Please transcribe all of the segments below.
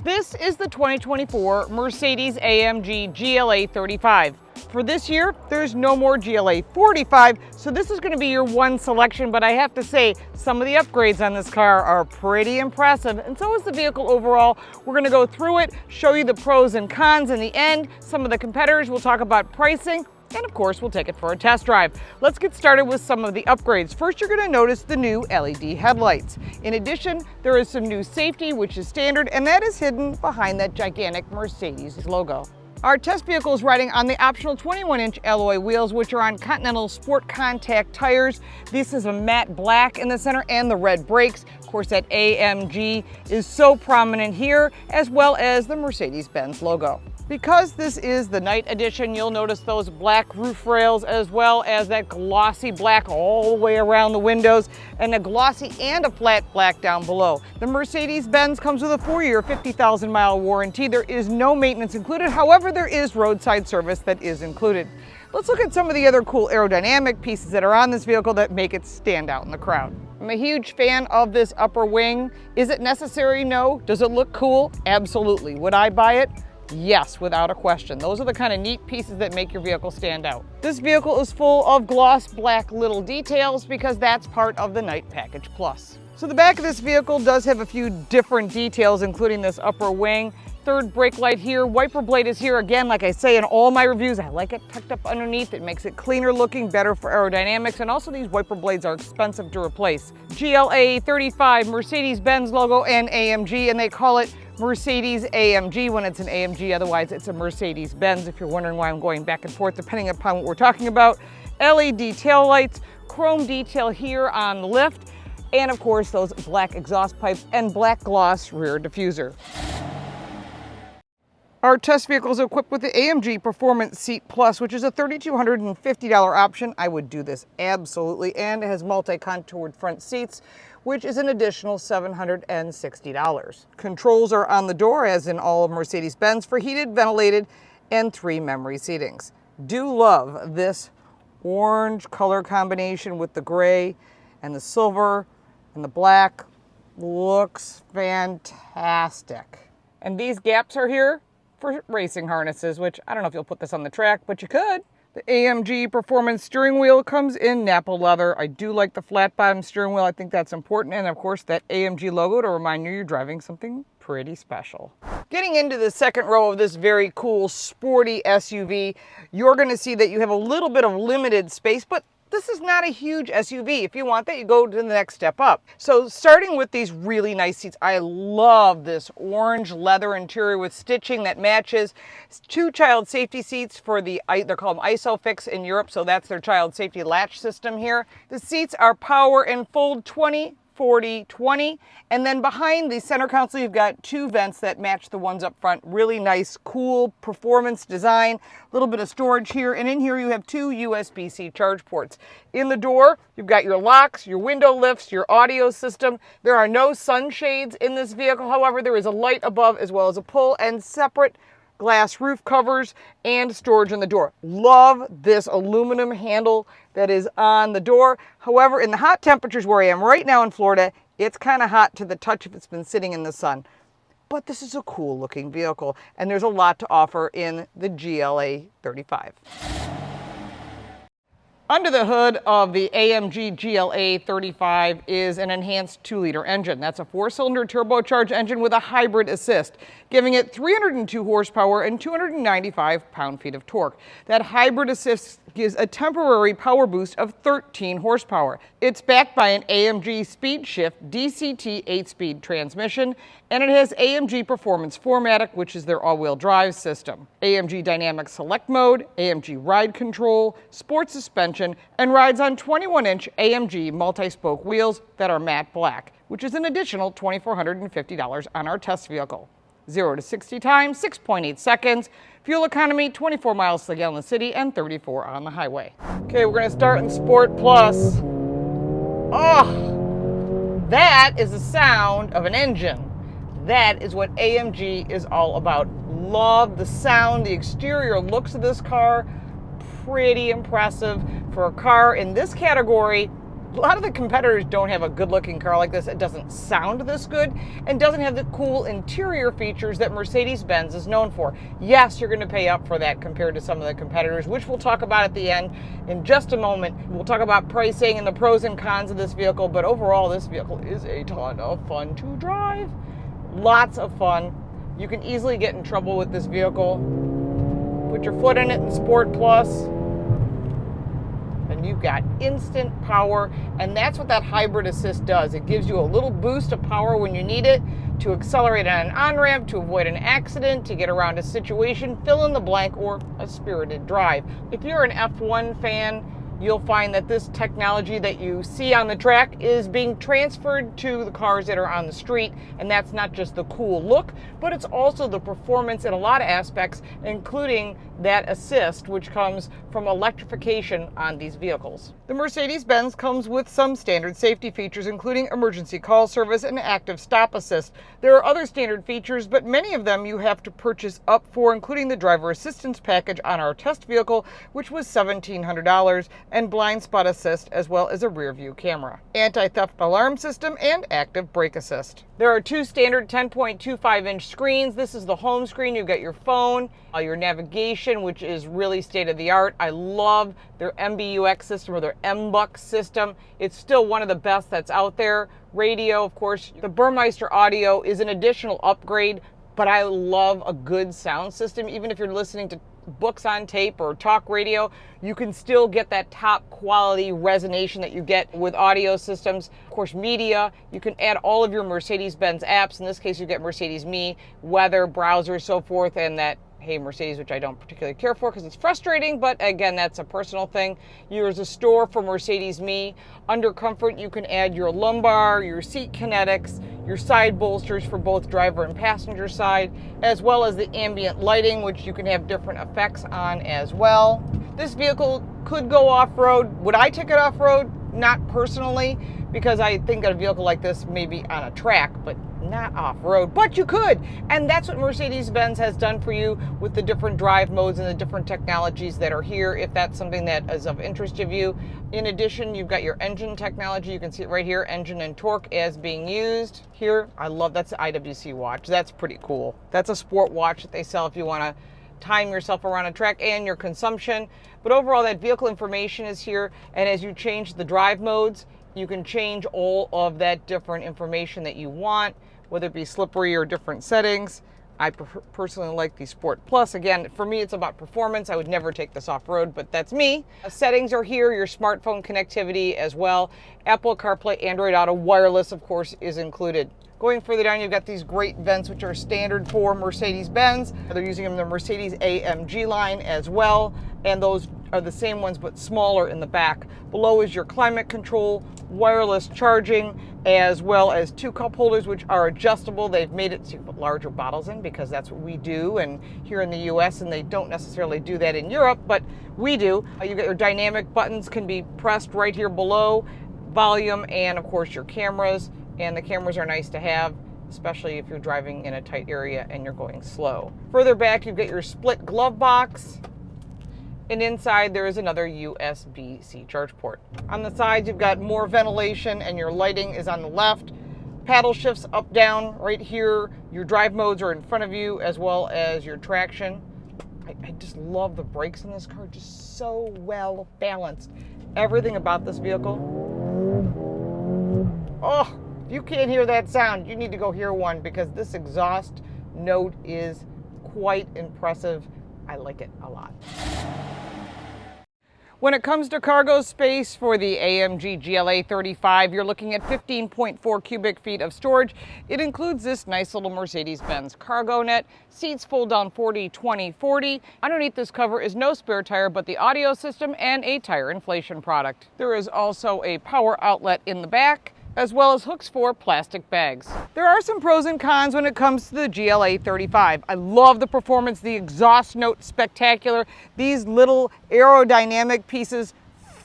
This is the 2024 Mercedes AMG GLA35. For this year, there's no more GLA45, so this is going to be your one selection, but I have to say, some of the upgrades on this car are pretty impressive, and so is the vehicle overall. We're going to go through it, show you the pros and cons in the end, some of the competitors, we'll talk about pricing, and of course, we'll take it for a test drive. Let's get started with some of the upgrades. First, you're going to notice the new LED headlights. In addition, there is some new safety, which is standard, and that is hidden behind that gigantic Mercedes logo. Our test vehicle is riding on the optional 21-inch alloy wheels, which are on Continental Sport Contact tires. This is a matte black in the center and the red brakes. Of course, that AMG is so prominent here, as well as the Mercedes-Benz logo. Because this is the night edition, you'll notice those black roof rails as well as that glossy black all the way around the windows and a glossy and a flat black down below. The Mercedes-Benz comes with a 4-year, 50,000-mile warranty. There is no maintenance included. However, there is roadside service that is included. Let's look at some of the other cool aerodynamic pieces that are on this vehicle that make it stand out in the crowd. I'm a huge fan of this upper wing. Is it necessary? No. Does it look cool? Absolutely. Would I buy it? Yes, without a question. Those are the kind of neat pieces that make your vehicle stand out. This vehicle is full of gloss black little details because that's part of the Night Package Plus. So the back of this vehicle does have a few different details, including this upper wing. Third brake light here, wiper blade is here. Again, like I say in all my reviews, I like it tucked up underneath. It makes it cleaner looking, better for aerodynamics, and also these wiper blades are expensive to replace. GLA35, Mercedes-Benz logo, and AMG, and they call it Mercedes AMG when it's an AMG, otherwise it's a Mercedes-Benz, if you're wondering why I'm going back and forth depending upon what we're talking about. LED taillights, chrome detail here on the lift, and of course those black exhaust pipes and black gloss rear diffuser. Our test vehicle is equipped with the AMG Performance Seat Plus, which is a $3,250 option. I would do this absolutely, and it has multi-contoured front seats, which is an additional $760. Controls are on the door, as in all of Mercedes-Benz, for heated, ventilated, and 3 memory seatings. Do love this orange color combination with the gray and the silver and the black. Looks fantastic. And these gaps are here for racing harnesses, which I don't know if you'll put this on the track, but you could. The AMG Performance steering wheel comes in Nappa leather. I do like the flat bottom steering wheel. I think that's important. And of course that AMG logo to remind you you're driving something pretty special. Getting into the second row of this very cool sporty SUV, you're going to see that you have a little bit of limited space, but this is not a huge SUV. If you want that, you go to the next step up. So starting with these really nice seats, I love this orange leather interior with stitching that matches. 2 child safety seats for they're called ISOFIX in Europe, so that's their child safety latch system here. The seats are power and fold 20, 40, 20, and then behind the center console you've got 2 vents that match the ones up front. Really nice, cool performance design. A little bit of storage here, and in here you have 2 USB-C charge ports. In the door, you've got your locks, your window lifts, your audio system. There are no sunshades in this vehicle. However, there is a light above as well as a pull and separate glass roof covers and storage in the door. Love this aluminum handle that is on the door. However, in the hot temperatures where I am right now in Florida, it's kind of hot to the touch if it's been sitting in the sun. But this is a cool looking vehicle, and there's a lot to offer in the GLA35. Under the hood of the AMG GLA35 is an enhanced 2-liter engine. That's a 4-cylinder turbocharged engine with a hybrid assist, giving it 302 horsepower and 295 pound-feet of torque. That hybrid assist gives a temporary power boost of 13 horsepower. It's backed by an AMG SPEED SHIFT DCT 8-speed transmission, and it has AMG Performance 4MATIC, which is their all-wheel drive system, AMG Dynamic Select Mode, AMG Ride Control, Sport Suspension, and rides on 21-inch AMG Multl-spoke wheels that are matte black, which is an additional $2,450 on our test vehicle. 0 to 60 time, 6.8 seconds. Fuel economy, 24 miles to the gallon in the city and 34 on the highway. Okay, we're going to start in Sport Plus. Oh, that is the sound of an engine. That is what AMG is all about. Love the sound, the exterior looks of this car. Pretty impressive for a car in this category. A lot of the competitors don't have a good-looking car like this. It doesn't sound this good and doesn't have the cool interior features that Mercedes-Benz is known for. Yes, you're going to pay up for that compared to some of the competitors, which we'll talk about at the end in just a moment. We'll talk about pricing and the pros and cons of this vehicle, but overall, this vehicle is a ton of fun to drive. Lots of fun. You can easily get in trouble with this vehicle. Put your foot in it in Sport Plus, and you've got instant power, and that's what that hybrid assist does. It gives you a little boost of power when you need it to accelerate on an on-ramp, to avoid an accident, to get around a situation, fill in the blank, or a spirited drive. If you're an F1 fan, you'll find that this technology that you see on the track is being transferred to the cars that are on the street, and that's not just the cool look, but it's also the performance in a lot of aspects, including that assist, which comes from electrification on these vehicles. The Mercedes-Benz comes with some standard safety features, including emergency call service and active stop assist. There are other standard features, but many of them you have to purchase up for, including the driver assistance package on our test vehicle, which was $1,700, and blind spot assist, as well as a rear view camera, anti-theft alarm system, and active brake assist. There are two standard 10.25-inch screens. This is the home screen. You've got your phone, your navigation, which is really state-of-the-art. I love their MBUX system, or their MBUX system. It's still one of the best that's out there. Radio, of course, the Burmeister audio is an additional upgrade, but I love a good sound system. Even if you're listening to books on tape or talk radio, you can still get that top quality resonation that you get with audio systems. Of course, media, you can add all of your Mercedes-Benz apps. In this case, you get Mercedes Me, weather, browser, so forth, and that Hey Mercedes, which I don't particularly care for because it's frustrating, but again, that's a personal thing. There's a store for Mercedes Me. Under comfort, you can add your lumbar, your seat kinetics, your side bolsters for both driver and passenger side, as well as the ambient lighting, which you can have different effects on as well. This vehicle could go off-road. Would I take it off-road? Not personally, because I think a vehicle like this may be on a track, but not off-road, but you could. And that's what Mercedes-Benz has done for you with the different drive modes and the different technologies that are here, if that's something that is of interest to you. In addition, you've got your engine technology. You can see it right here, engine and torque as being used. Here, I love, that's the IWC watch. That's pretty cool. That's a sport watch that they sell if you want to time yourself around a track and your consumption. But overall, that vehicle information is here, and as you change the drive modes, you can change all of that different information that you want, whether it be slippery or different settings. I personally like the Sport Plus. Again, for me, it's about performance. I would never take this off-road, but that's me. Settings are here, your smartphone connectivity as well. Apple CarPlay, Android Auto, wireless, of course, is included. Going further down, you've got these great vents, which are standard for Mercedes-Benz. They're using them in the Mercedes AMG line as well, and those are the same ones but smaller in the back. Below is your climate control, wireless charging, as well as two cup holders which are adjustable. They've made it so you can put larger bottles in because that's what we do and here in the US, and they don't necessarily do that in Europe, but we do. You've got your dynamic buttons, can be pressed right here below, volume, and of course your cameras. And the cameras are nice to have, especially if you're driving in a tight area and you're going slow. Further back, you've got your split glove box. And inside, there is another USB-C charge port. On the sides, you've got more ventilation, and your lighting is on the left. Paddle shifts up, down, right here. Your drive modes are in front of you, as well as your traction. I just love the brakes in this car, just so well balanced. Everything about this vehicle. Oh! If you can't hear that sound, you need to go hear one because this exhaust note is quite impressive. I like it a lot. When it comes to cargo space for the AMG GLA35, you're looking at 15.4 cubic feet of storage. It includes this nice little Mercedes-Benz cargo net. Seats fold down 40-20-40. Underneath this cover is no spare tire, but the audio system and a tire inflation product. There is also a power outlet in the back, as well as hooks for plastic bags. There are some pros and cons when it comes to the GLA35. I love the performance, the exhaust note, spectacular. These little aerodynamic pieces,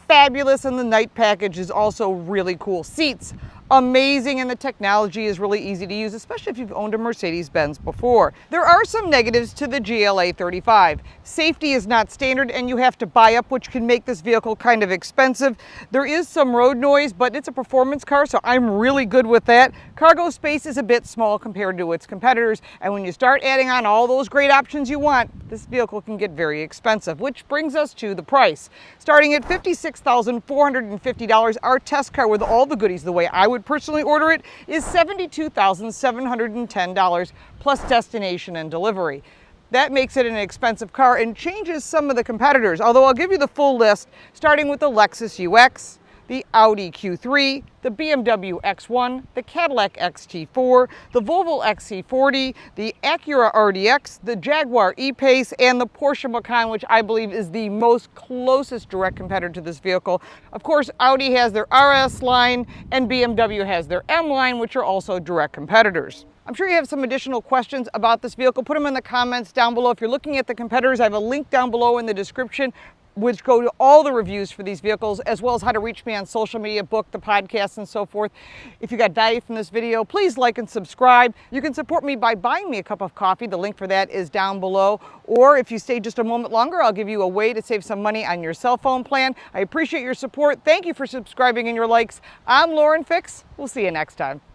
fabulous, and the Night Package is also really cool. Seats amazing, and the technology is really easy to use, especially if you've owned a Mercedes-Benz before. There are some negatives to the GLA35. Safety is not standard and you have to buy up, which can make this vehicle kind of expensive. There is some road noise, but it's a performance car, so I'm really good with that. Cargo space is a bit small compared to its competitors, and when you start adding on all those great options you want, this vehicle can get very expensive, which brings us to the price. Starting at $56,450, our test car with all the goodies, the way I would personally order it, is $72,710 plus destination and delivery. That makes it an expensive car and changes some of the competitors, although I'll give you the full list, starting with the Lexus UX, the Audi Q3, the BMW X1, the Cadillac XT4, the Volvo XC40, the Acura RDX, the Jaguar E-Pace, and the Porsche Macan, which I believe is the most closest direct competitor to this vehicle. Of course, Audi has their RS line and BMW has their M line, which are also direct competitors. I'm sure you have some additional questions about this vehicle. Put them in the comments down below. If you're looking at the competitors, I have a link down below in the description which go to all the reviews for these vehicles, as well as how to reach me on social media, book, the podcast, and so forth. If you got value from this video, please like and subscribe. You can support me by buying me a cup of coffee. The link for that is down below. Or if you stay just a moment longer, I'll give you a way to save some money on your cell phone plan. I appreciate your support. Thank you for subscribing and your likes. I'm Lauren Fix. We'll see you next time.